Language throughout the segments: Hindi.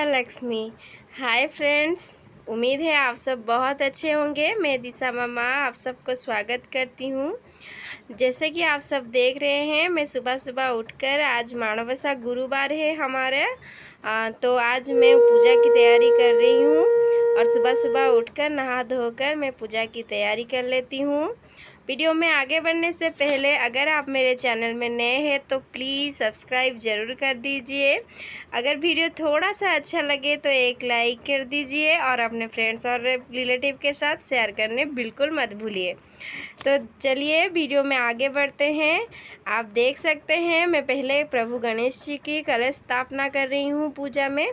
माता लक्ष्मी। हाय फ्रेंड्स, उम्मीद है आप सब बहुत अच्छे होंगे। मैं दिशा मामा आप सबको स्वागत करती हूँ। जैसे कि आप सब देख रहे हैं, मैं सुबह सुबह उठकर, आज माणवसा गुरुवार है हमारा, तो आज मैं पूजा की तैयारी कर रही हूँ। और सुबह सुबह उठकर नहा धोकर मैं पूजा की तैयारी कर लेती हूँ। वीडियो में आगे बढ़ने से पहले अगर आप मेरे चैनल में नए हैं तो प्लीज़ सब्सक्राइब ज़रूर कर दीजिए। अगर वीडियो थोड़ा सा अच्छा लगे तो एक लाइक कर दीजिए और अपने फ्रेंड्स और रिलेटिव के साथ शेयर करने बिल्कुल मत भूलिए। तो चलिए वीडियो में आगे बढ़ते हैं। आप देख सकते हैं, मैं पहले प्रभु गणेश जी की कलश स्थापना कर रही हूँ पूजा में।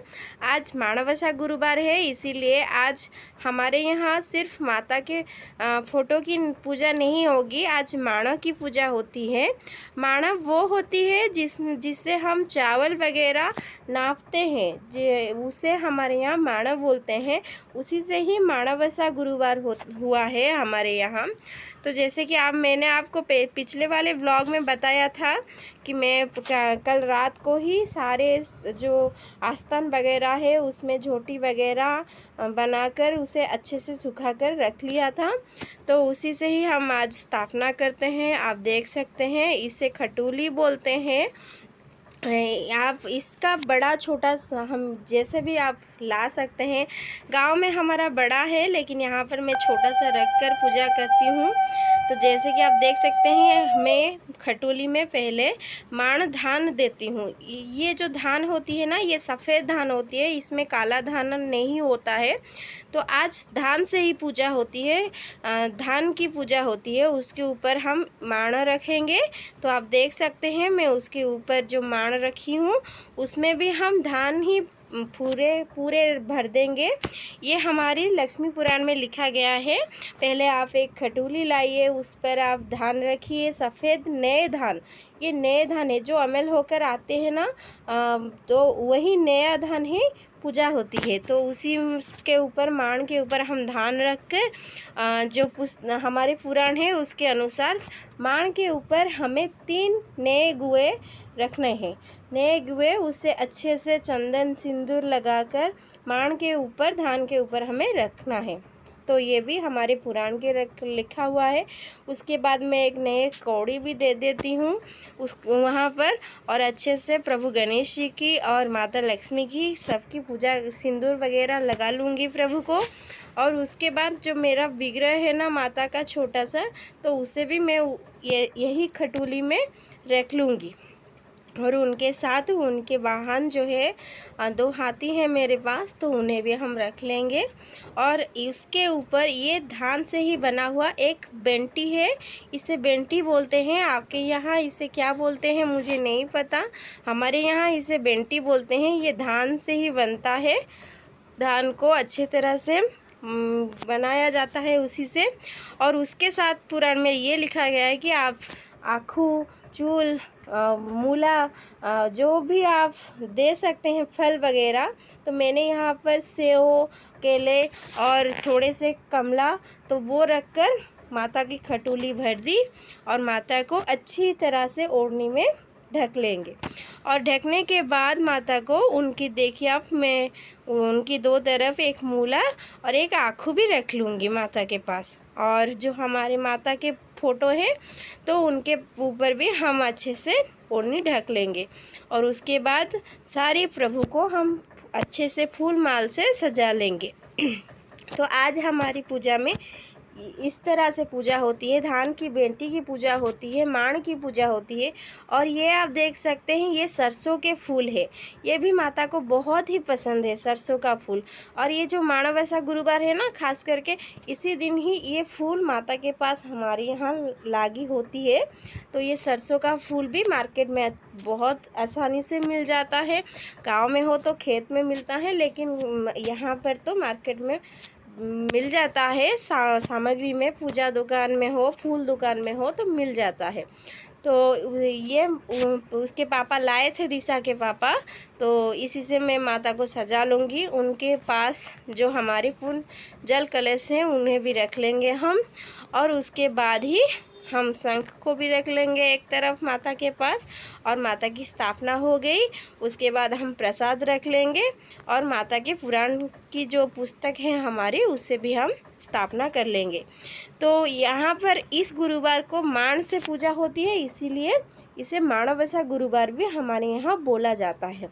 आज माणवसा गुरुवार है, इसीलिए आज हमारे यहाँ सिर्फ माता के फ़ोटो की पूजा नहीं होगी। आज माणव की पूजा होती है। माणव वो होती है जिससे हम चावल वगैरह नापते हैं, उसे हमारे यहाँ माणव बोलते हैं। उसी से ही माणवसा गुरुवार हुआ है हमारे यहाँ। तो जैसे कि मैंने आपको पिछले वाले व्लॉग में बताया था कि मैं कल रात को ही सारे जो आस्थान वगैरह है उसमें झोटी वगैरह बनाकर उसे अच्छे से सुखा कर रख लिया था। तो उसी से ही हम आज स्थापना करते हैं। आप देख सकते हैं, इसे खटूली बोलते हैं। आप इसका बड़ा छोटा हम जैसे भी आप ला सकते हैं। गांव में हमारा बड़ा है, लेकिन यहाँ पर मैं छोटा सा रख कर पूजा करती हूँ। तो जैसे कि आप देख सकते हैं, मैं खटोली में पहले माण धान देती हूँ। ये जो धान होती है ना, ये सफ़ेद धान होती है, इसमें काला धान नहीं होता है। तो आज धान से ही पूजा होती है, धान की पूजा होती है। उसके ऊपर हम माण रखेंगे। तो आप देख सकते हैं, मैं उसके ऊपर जो माण रखी हूँ उसमें भी हम धान ही पूरे भर देंगे। ये हमारी लक्ष्मी पुराण में लिखा गया है। पहले आप एक खटोली लाइए, उस पर आप धान रखिए, सफ़ेद नए धान। ये नए धान है जो अमल होकर आते हैं ना, तो वही नया धान ही पूजा होती है। तो उसी के ऊपर माण के ऊपर हम धान रख कर जो हमारे पुराण है उसके अनुसार माण के ऊपर हमें 3 नए गुए रखने हैं। नए गुए, उसे अच्छे से चंदन सिंदूर लगाकर माण के ऊपर, धान के ऊपर हमें रखना है। तो ये भी हमारे पुराण के लिखा हुआ है। उसके बाद मैं एक नए कौड़ी भी दे देती हूँ उस वहाँ पर, और अच्छे से प्रभु गणेश जी की और माता लक्ष्मी की सबकी पूजा सिंदूर वगैरह लगा लूँगी प्रभु को। और उसके बाद जो मेरा विग्रह है ना माता का छोटा सा, तो उसे भी मैं यही खटोली में रख लूँगी। और उनके साथ उनके वाहन जो है 2 हाथी हैं मेरे पास, तो उन्हें भी हम रख लेंगे। और इसके ऊपर ये धान से ही बना हुआ एक बेंटी है, इसे बेंटी बोलते हैं। आपके यहाँ इसे क्या बोलते हैं मुझे नहीं पता, हमारे यहाँ इसे बेंटी बोलते हैं। ये धान से ही बनता है, धान को अच्छे तरह से बनाया जाता है उसी से। और उसके साथ पुराण में ये लिखा गया है कि आप आखू, चूल, मूला, जो भी आप दे सकते हैं फल वगैरह। तो मैंने यहाँ पर सेव, केले और थोड़े से कमला, तो वो रखकर माता की खटोली भर दी और माता को अच्छी तरह से ओढ़नी में ढक लेंगे। और ढकने के बाद माता को उनकी, देखिए आप, मैं उनकी 2 तरफ एक मूला और एक आखू भी रख लूँगी माता के पास। और जो हमारे माता के फ़ोटो है तो उनके ऊपर भी हम अच्छे से ओढ़नी ढक लेंगे। और उसके बाद सारे प्रभु को हम अच्छे से फूल माल से सजा लेंगे। तो आज हमारी पूजा में इस तरह से पूजा होती है। धान की बेंटी की पूजा होती है, माण की पूजा होती है। और ये आप देख सकते हैं, ये सरसों के फूल है। ये भी माता को बहुत ही पसंद है, सरसों का फूल। और ये जो माणवसा गुरुवार है ना, खास करके इसी दिन ही ये फूल माता के पास हमारे यहाँ लागी होती है। तो ये सरसों का फूल भी मार्केट में बहुत आसानी से मिल जाता है। गाँव में हो तो खेत में मिलता है, लेकिन यहाँ पर तो मार्केट में मिल जाता है। सामग्री में, पूजा दुकान में हो, फूल दुकान में हो तो मिल जाता है। तो ये उसके पापा लाए थे, दिशा के पापा। तो इसी से मैं माता को सजा लूँगी। उनके पास जो हमारी पूर्ण जल कलश हैं उन्हें भी रख लेंगे हम। और उसके बाद ही हम शंख को भी रख लेंगे एक तरफ माता के पास, और माता की स्थापना हो गई। उसके बाद हम प्रसाद रख लेंगे और माता के पुराण की जो पुस्तक है हमारी, उससे भी हम स्थापना कर लेंगे। तो यहाँ पर इस गुरुवार को माण से पूजा होती है, इसीलिए इसे माणवसा गुरुवार भी हमारे यहाँ बोला जाता है।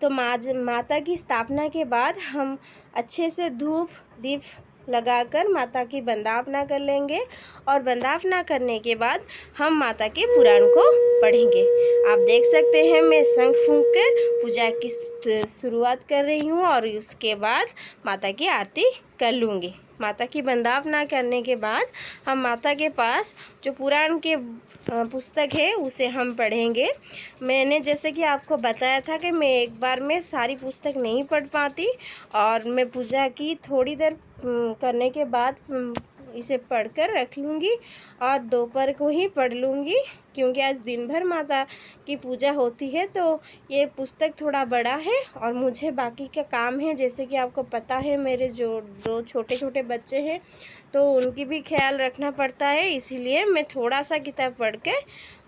तो माता की स्थापना के बाद हम अच्छे से धूप दीप लगाकर माता की वंदना कर लेंगे, और वंदना करने के बाद हम माता के पुराण को पढ़ेंगे। आप देख सकते हैं मैं शंख फूंक कर पूजा की शुरुआत कर रही हूँ, और उसके बाद माता की आरती कर लूँगी। माता की वंदना करने के बाद हम माता के पास जो पुराण के पुस्तक है उसे हम पढ़ेंगे। मैंने जैसे कि आपको बताया था कि मैं एक बार में सारी पुस्तक नहीं पढ़ पाती, और मैं पूजा की थोड़ी देर करने के बाद इसे पढ़कर रख लूँगी, और दोपहर को ही पढ़ लूँगी, क्योंकि आज दिन भर माता की पूजा होती है। तो ये पुस्तक थोड़ा बड़ा है और मुझे बाकी का काम है। जैसे कि आपको पता है मेरे जो 2 छोटे छोटे बच्चे हैं, तो उनकी भी ख्याल रखना पड़ता है, इसीलिए मैं थोड़ा सा किताब पढ़ के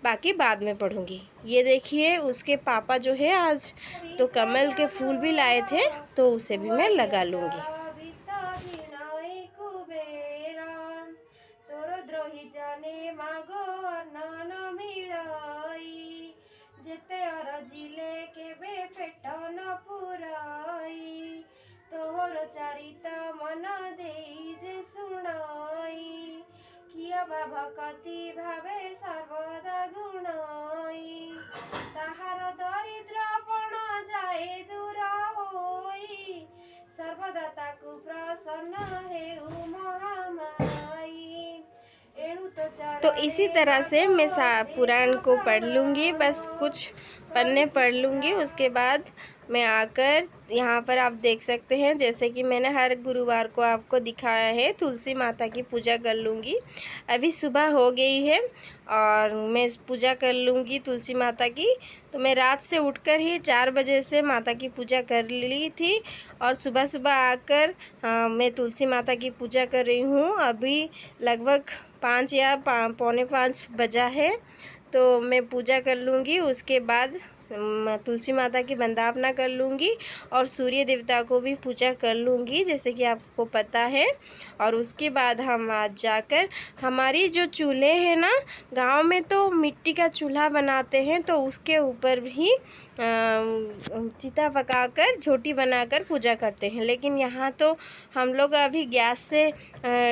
बाकी बाद में पढ़ूँगी। ये देखिए उसके पापा जो है आज तो कमल के फूल भी लाए थे, तो उसे भी मैं लगा लूँगी। जाने मागो नन मिलाई जेते अरजिले केबे पेट न पुराई तोहर चरिता मन देई जे सुनाई किया भक्ति भावे सर्वदा गुणाई ताहार दरिद्रपण जाए दूर होई सर्वदा ताकु प्रसन्न हेउ महामाई। तो इसी तरह से मैं पुराण को पढ़ लूँगी, बस कुछ पन्ने पढ़ लूँगी। उसके बाद मैं आकर यहाँ पर आप देख सकते हैं, जैसे कि मैंने हर गुरुवार को आपको दिखाया है, तुलसी माता की पूजा कर लूँगी। अभी सुबह हो गई है और मैं पूजा कर लूँगी तुलसी माता की। तो मैं रात से उठकर ही 4 बजे से माता की पूजा कर ली थी, और सुबह सुबह आकर मैं तुलसी माता की पूजा कर रही हूँ। अभी लगभग 5 या पौने 5 बजा है, तो मैं पूजा कर लूँगी। उसके बाद तुलसी माता की वंदना कर लूँगी, और सूर्य देवता को भी पूजा कर लूँगी, जैसे कि आपको पता है। और उसके बाद हम आज जाकर हमारी जो चूल्हे हैं ना, गांव में तो मिट्टी का चूल्हा बनाते हैं, तो उसके ऊपर भी चिता पकाकर झोटी बनाकर पूजा करते हैं। लेकिन यहाँ तो हम लोग अभी गैस से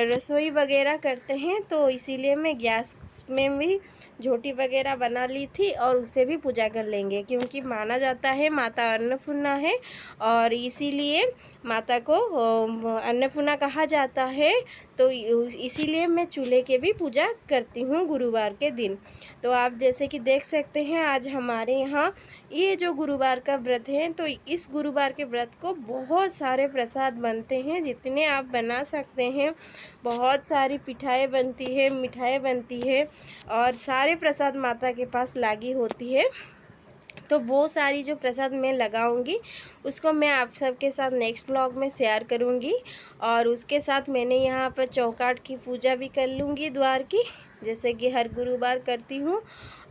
रसोई वगैरह करते हैं, तो इसीलिए मैं गैस में भी झोटी वगैरह बना ली थी, और उसे भी पूजा कर लेंगे, क्योंकि माना जाता है माता अन्नपूर्णा है, और इसीलिए माता को अन्नपूर्णा कहा जाता है। तो इसीलिए मैं चूल्हे के भी पूजा करती हूँ गुरुवार के दिन। तो आप जैसे कि देख सकते हैं आज हमारे यहाँ ये जो गुरुवार का व्रत है, तो इस गुरुवार के व्रत को बहुत सारे प्रसाद बनते हैं, जितने आप बना सकते हैं। बहुत सारी पिठाएँ बनती है, मिठाई बनती है, और सारे प्रसाद माता के पास लागी होती है। तो वो सारी जो प्रसाद मैं लगाऊंगी उसको मैं आप सबके साथ नेक्स्ट ब्लॉग में शेयर करूंगी। और उसके साथ मैंने यहाँ पर चौकाट की पूजा भी कर लूँगी द्वार की, जैसे कि हर गुरुवार करती हूँ।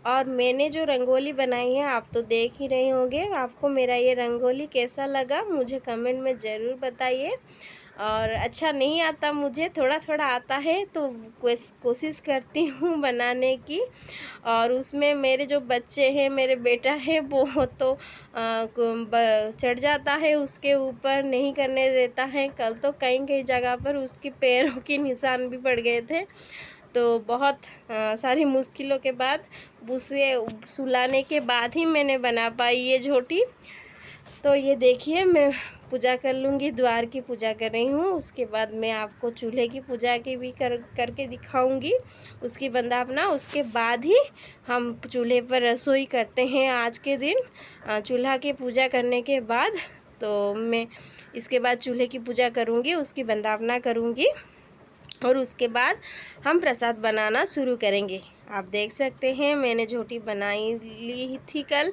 और मैंने जो रंगोली बनाई है आप तो देख ही रहे होंगे। आपको मेरा ये रंगोली कैसा लगा मुझे कमेंट में ज़रूर बताइए। और अच्छा नहीं आता मुझे, थोड़ा थोड़ा आता है, तो कोशिश करती हूँ बनाने की। और उसमें मेरे जो बच्चे हैं, मेरे बेटा है, वो तो चढ़ जाता है उसके ऊपर, नहीं करने देता है। कल तो कई कई जगह पर उसके पैरों के निशान भी पड़ गए थे। तो बहुत सारी मुश्किलों के बाद उसे सुलाने के बाद ही मैंने बना पाई ये झोटी। तो ये देखिए मैं पूजा कर लूँगी, द्वार की पूजा कर रही हूँ। उसके बाद मैं आपको चूल्हे की पूजा की भी करके दिखाऊंगी, उसकी वंदना। उसके बाद ही हम चूल्हे पर रसोई करते हैं आज के दिन। चूल्हा की पूजा करने के बाद तो मैं इसके बाद चूल्हे की पूजा करूँगी, उसकी वंदना करूँगी, और उसके बाद हम प्रसाद बनाना शुरू करेंगे। आप देख सकते हैं मैंने झोटी बनाई ली थी कल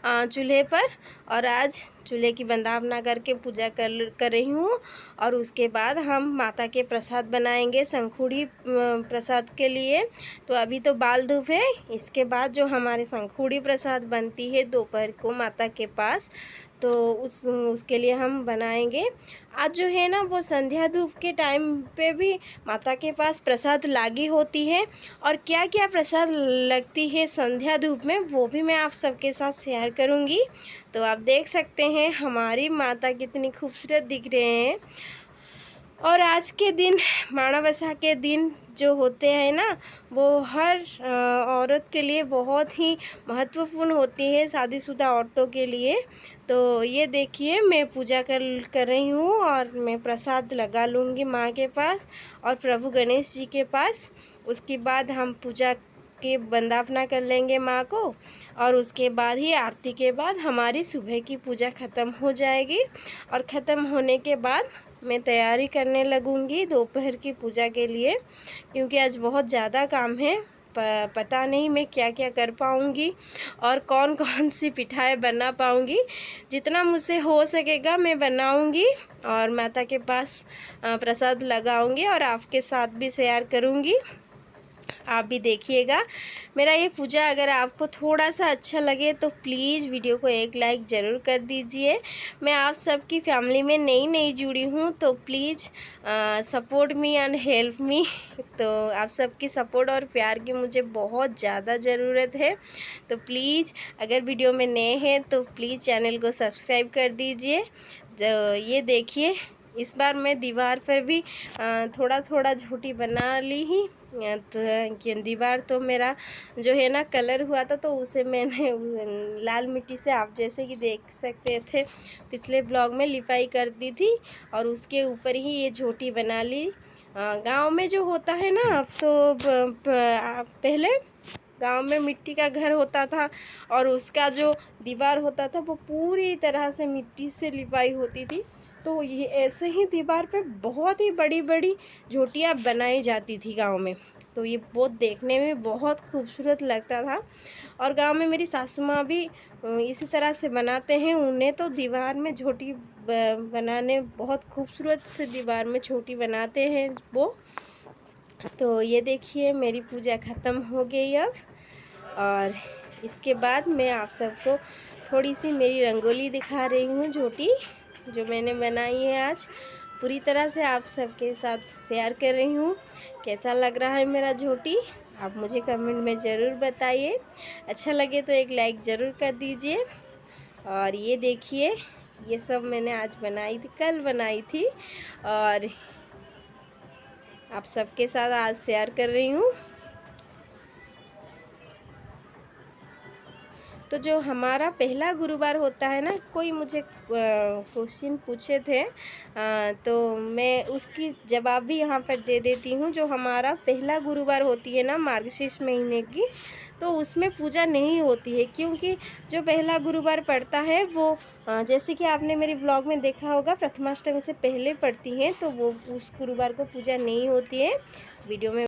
चूल्हे पर, और आज चूल्हे की वंदावना करके पूजा कर रही हूँ। और उसके बाद हम माता के प्रसाद बनाएंगे शंखुड़ी प्रसाद के लिए। तो अभी तो बाल धूप है, इसके बाद जो हमारे शंखुड़ी प्रसाद बनती है दोपहर को माता के पास, तो उसके लिए हम बनाएंगे। आज जो है ना वो संध्या धूप के टाइम पे भी माता के पास प्रसाद लागी होती है, और क्या क्या प्रसाद लगती है संध्या धूप में वो भी मैं आप सबके साथ शेयर करूंगी। तो आप देख सकते हैं हमारी माता कितनी खूबसूरत दिख रहे हैं। और आज के दिन माणबसा के दिन जो होते हैं ना, वो हर औरत के लिए बहुत ही महत्वपूर्ण होती है, शादीशुदा औरतों के लिए। तो ये देखिए मैं पूजा कर रही हूँ, और मैं प्रसाद लगा लूँगी माँ के पास और प्रभु गणेश जी के पास। उसके बाद हम पूजा के वंदापना कर लेंगे माँ को, और उसके बाद ही आरती के बाद हमारी सुबह की पूजा ख़त्म हो जाएगी। और ख़त्म होने के बाद मैं तैयारी करने लगूंगी दोपहर की पूजा के लिए, क्योंकि आज बहुत ज़्यादा काम है। पता नहीं मैं क्या क्या कर पाऊंगी और कौन कौन सी पिठाएं बना पाऊंगी। जितना मुझसे हो सकेगा मैं बनाऊंगी और माता के पास प्रसाद लगाऊंगी और आपके साथ भी शेयर करूंगी। आप भी देखिएगा मेरा ये पूजा। अगर आपको थोड़ा सा अच्छा लगे तो प्लीज़ वीडियो को एक लाइक ज़रूर कर दीजिए। मैं आप सबकी फैमिली में नई जुड़ी हूँ, तो please support me and help me. तो आप सबकी सपोर्ट और प्यार की मुझे बहुत ज़्यादा ज़रूरत है। तो प्लीज़ अगर वीडियो में नए हैं तो प्लीज़ चैनल को सब्सक्राइब कर दीजिए। तो ये देखिए इस बार मैं दीवार पर भी थोड़ा थोड़ा झोटी बना ली ही। तो दीवार तो मेरा जो है ना कलर हुआ था, तो उसे मैंने लाल मिट्टी से आप जैसे कि देख सकते थे पिछले ब्लॉग में लिपाई कर दी थी, और उसके ऊपर ही ये झोटी बना ली। गांव में जो होता है ना, अब तो पहले गांव में मिट्टी का घर होता था, और उसका जो दीवार होता था वो पूरी तरह से मिट्टी से लिपाई होती थी। तो ये ऐसे ही दीवार पे बहुत ही बड़ी बड़ी झोटियाँ बनाई जाती थी गांव में। तो ये बहुत देखने में बहुत खूबसूरत लगता था। और गांव में मेरी सासू माँ भी इसी तरह से बनाते हैं। उन्हें तो दीवार में झोटी बनाने बहुत खूबसूरत से दीवार में झोटी बनाते हैं वो। तो ये देखिए मेरी पूजा ख़त्म हो गई अब, और इसके बाद मैं आप सबको थोड़ी सी मेरी रंगोली दिखा रही हूँ। झोटी जो मैंने बनाई है आज पूरी तरह से आप सबके साथ शेयर कर रही हूँ। कैसा लग रहा है मेरा झोटी आप मुझे कमेंट में ज़रूर बताइए। अच्छा लगे तो एक लाइक ज़रूर कर दीजिए। और ये देखिए ये सब मैंने आज बनाई थी, कल बनाई थी, और आप सबके साथ आज शेयर कर रही हूँ। तो जो हमारा पहला गुरुवार होता है ना, कोई मुझे क्वेश्चन पूछे थे, तो मैं उसकी जवाब भी यहाँ पर दे देती हूँ। जो हमारा पहला गुरुवार होती है ना मार्गशीर्ष महीने की, तो उसमें पूजा नहीं होती है, क्योंकि जो पहला गुरुवार पड़ता है वो जैसे कि आपने मेरे ब्लॉग में देखा होगा प्रथमाष्टमी से पहले पड़ती है, तो वो उस गुरुवार को पूजा नहीं होती है। वीडियो में